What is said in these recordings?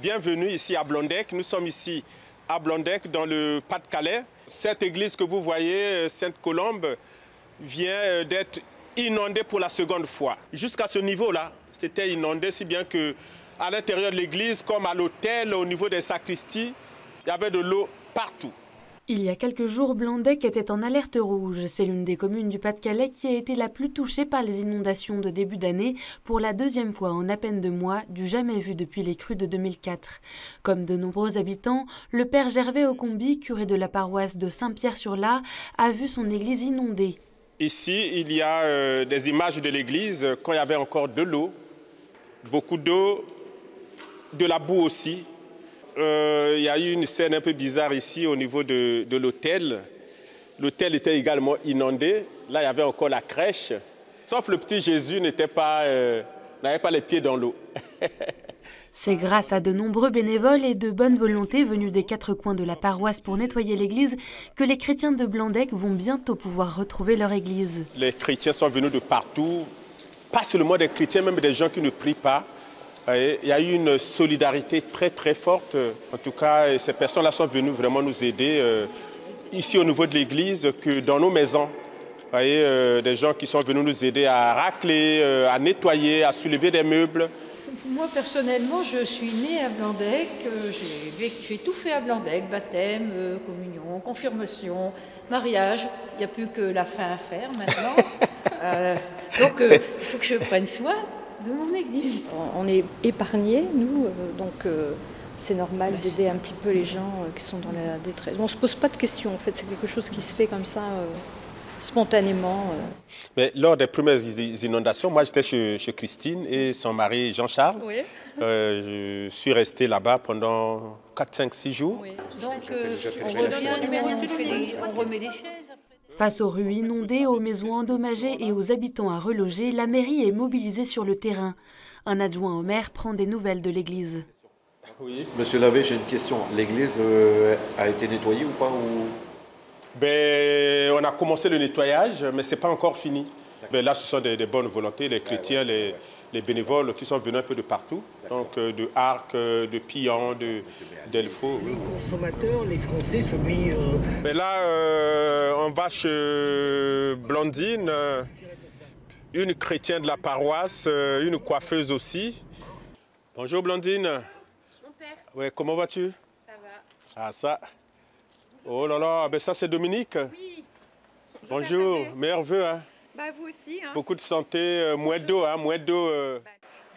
bienvenue ici à Blondecq. Nous sommes ici à Blondecq, dans le Pas-de-Calais. Cette église que vous voyez, Sainte-Colombe, vient d'être inondée pour la seconde fois. Jusqu'à ce niveau-là, c'était inondé, si bien qu'à l'intérieur de l'église, comme à l'autel, au niveau des sacristies, il y avait de l'eau partout. Il y a quelques jours, Blondecq était en alerte rouge. C'est l'une des communes du Pas-de-Calais qui a été la plus touchée par les inondations de début d'année, pour la deuxième fois en à peine 2 mois, du jamais vu depuis les crues de 2004. Comme de nombreux habitants, le père Gervais Ocombi, curé de la paroisse de Saint-Pierre-sur-Lard, a vu son église inondée. Ici, il y a des images de l'église quand il y avait encore de l'eau, beaucoup d'eau, de la boue aussi. Il y a eu une scène un peu bizarre ici au niveau de l'hôtel. L'hôtel était également inondé. Là, il y avait encore la crèche. Sauf le petit Jésus n'avait pas les pieds dans l'eau. C'est grâce à de nombreux bénévoles et de bonne volonté venus des 4 coins de la paroisse pour nettoyer l'église que les chrétiens de Blondecq vont bientôt pouvoir retrouver leur église. Les chrétiens sont venus de partout, pas seulement des chrétiens, même des gens qui ne prient pas. Il y a eu une solidarité très très forte. En tout cas, ces personnes-là sont venues vraiment nous aider ici au niveau de l'église, que dans nos maisons. Vous voyez, des gens qui sont venus nous aider à racler, à nettoyer, à soulever des meubles. Moi, personnellement, je suis née à Blondecq. J'ai tout fait à Blondecq. Baptême, communion, confirmation, mariage. Il n'y a plus que la fin à faire maintenant. Donc, il faut que je prenne soin de mon église. On est épargnés, nous, donc c'est normal d'aider un petit peu les gens qui sont dans la détresse. On ne se pose pas de questions, en fait, c'est quelque chose qui se fait comme ça, spontanément. Mais lors des premières inondations, moi j'étais chez Christine et son mari Jean-Charles. Oui. Je suis resté là-bas pendant 4, 5, 6 jours. Oui. Donc on revient, on remet des chaises. Face aux rues inondées, aux maisons endommagées et aux habitants à reloger, la mairie est mobilisée sur le terrain. Un adjoint au maire prend des nouvelles de l'église. Oui. Monsieur l'abbé, j'ai une question. L'église a été nettoyée ou pas On a commencé le nettoyage, mais ce n'est pas encore fini. Là, ce sont des bonnes volontés, les chrétiens, les bénévoles qui sont venus un peu de partout. Donc de Arc, de Pillan, de Delfaux. Les consommateurs, les Français sont mis... Là, on va chez Blondine, une chrétienne de la paroisse, une coiffeuse aussi. Bonjour Blondine. Mon père. Ouais, comment vas-tu? Ça va. Ah ça. Oh là là, ça c'est Dominique. Oui. Bonjour, meilleurs vœux. Hein. Bah vous aussi. Hein. Beaucoup de santé, moins d'eau, moins d'eau.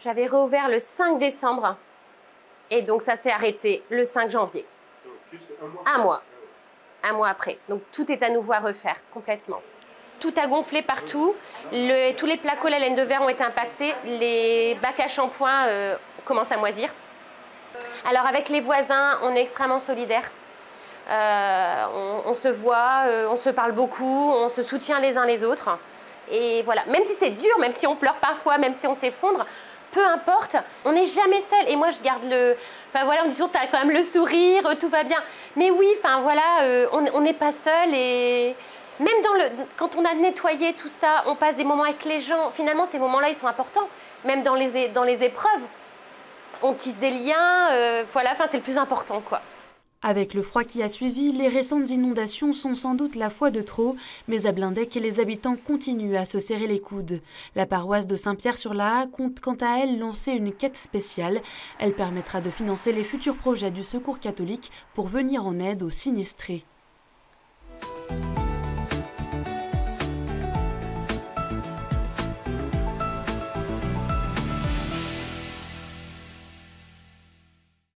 J'avais réouvert le 5 décembre et donc ça s'est arrêté le 5 janvier. Juste un mois. Un mois. Un mois après. Donc tout est à nouveau à refaire, complètement. Tout a gonflé partout. Tous les placos, la laine de verre ont été impactés. Les bacs à shampoing commencent à moisir. Alors avec les voisins, on est extrêmement solidaires. On se voit, on se parle beaucoup, on se soutient les uns les autres. Et voilà, même si c'est dur, même si on pleure parfois, même si on s'effondre, peu importe, on n'est jamais seul. Et moi, je garde le... Enfin voilà, on dit toujours, t'as quand même le sourire, tout va bien. Mais oui, enfin voilà, on n'est pas seul. Et même quand on a nettoyé tout ça, on passe des moments avec les gens. Finalement, ces moments-là, ils sont importants. Même dans les épreuves, on tisse des liens. Voilà, enfin c'est le plus important, quoi. Avec le froid qui a suivi, les récentes inondations sont sans doute la fois de trop, mais à Blondecq, les habitants continuent à se serrer les coudes. La paroisse de Saint-Pierre-sur-Lard compte quant à elle lancer une quête spéciale. Elle permettra de financer les futurs projets du Secours catholique pour venir en aide aux sinistrés.